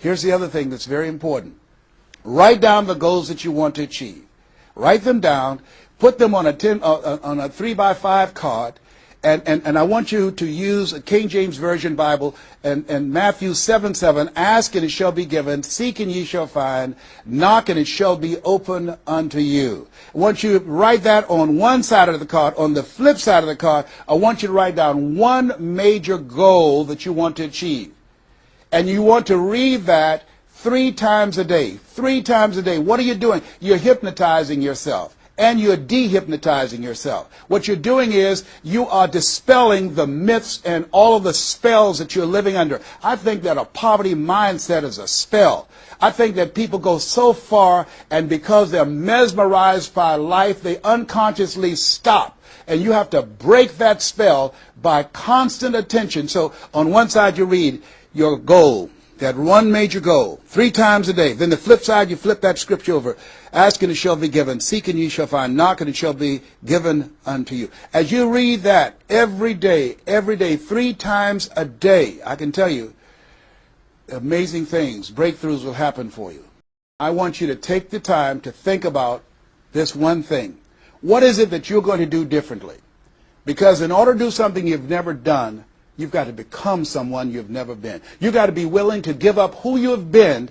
Here's the other thing that's very important. Write down the goals that you want to achieve. Write them down. Put them on a 3x5 card. And I want you to use a King James Version Bible and Matthew 7:7, ask and it shall be given, seek and ye shall find, knock and it shall be open unto you. I want you to write that on one side of the card. On the flip side of the card, I want you to write down one major goal that you want to achieve. And you want to read that 3 times a day. 3 times a day. What are you doing? You're hypnotizing yourself. And you're dehypnotizing yourself. What you're doing is you are dispelling the myths and all of the spells that you're living under. I think that a poverty mindset is a spell. I think that people go so far, and because they're mesmerized by life, they unconsciously stop. And you have to break that spell by constant attention. So on one side you read your goal, that one major goal, 3 times a day. Then the flip side, you flip that scripture over. Ask and it shall be given. Seek and ye shall find. Knock and it shall be given unto you. As you read that every day, 3 times a day, I can tell you, amazing things, breakthroughs will happen for you. I want you to take the time to think about this one thing. What is it that you're going to do differently? Because in order to do something you've never done, you've got to become someone you've never been. You've got to be willing to give up who you have been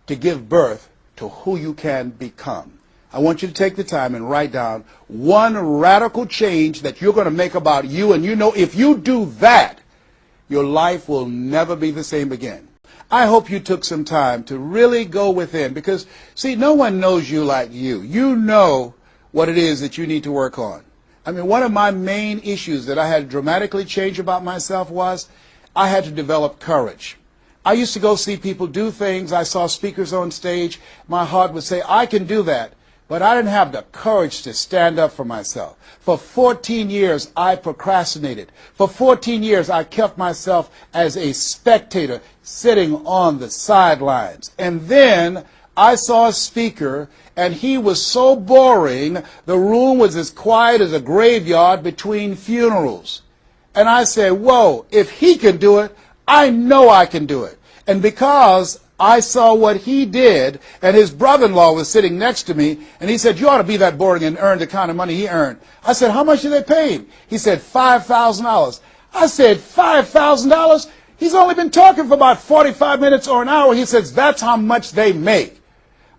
to give birth to who you can become. I want you to take the time and write down one radical change that you're going to make about you. And you know, if you do that, your life will never be the same again. I hope you took some time to really go within, because, see, no one knows you like you. You know what it is that you need to work on. I mean, one of my main issues that I had to dramatically change about myself was I had to develop courage. I used to go see people do things. I saw speakers on stage. My heart would say, I can do that. But I didn't have the courage to stand up for myself. For 14 years, I procrastinated. For 14 years, I kept myself as a spectator sitting on the sidelines. And then I saw a speaker, and he was so boring, the room was as quiet as a graveyard between funerals. And I said, whoa, if he can do it, I know I can do it. And because I saw what he did, and his brother-in-law was sitting next to me, and he said, you ought to be that boring and earn the kind of money he earned. I said, how much did they pay him? He said, $5,000. I said, $5,000? He's only been talking for about 45 minutes or an hour. He says, that's how much they make.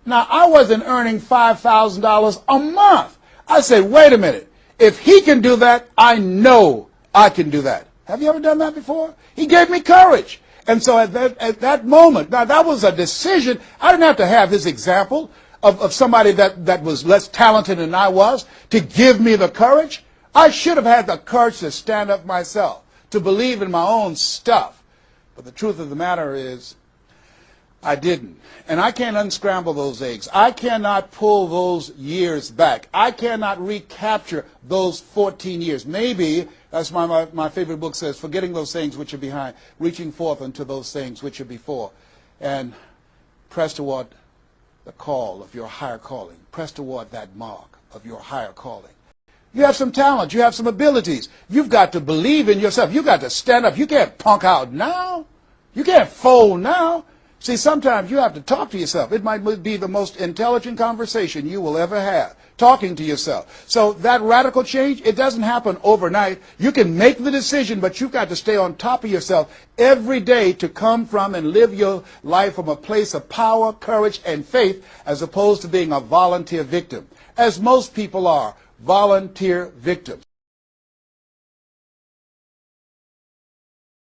Now, I wasn't earning $5,000 a month. I said, wait a minute. If he can do that, I know I can do that. Have you ever done that before? He gave me courage. And so at that moment, now that was a decision. I didn't have to have his example of somebody that was less talented than I was to give me the courage. I should have had the courage to stand up myself, to believe in my own stuff. But the truth of the matter is, I didn't. And I can't unscramble those eggs. I cannot pull those years back. I cannot recapture those 14 years. Maybe, that's why my favorite book says, forgetting those things which are behind, reaching forth unto those things which are before. And press toward the call of your higher calling. Press toward that mark of your higher calling. You have some talent. You have some abilities. You've got to believe in yourself. You've got to stand up. You can't punk out now. You can't fold now. See, sometimes you have to talk to yourself. It might be the most intelligent conversation you will ever have, talking to yourself. So that radical change, it doesn't happen overnight. You can make the decision, but you've got to stay on top of yourself every day to come from and live your life from a place of power, courage, and faith, as opposed to being a volunteer victim, as most people are, volunteer victims.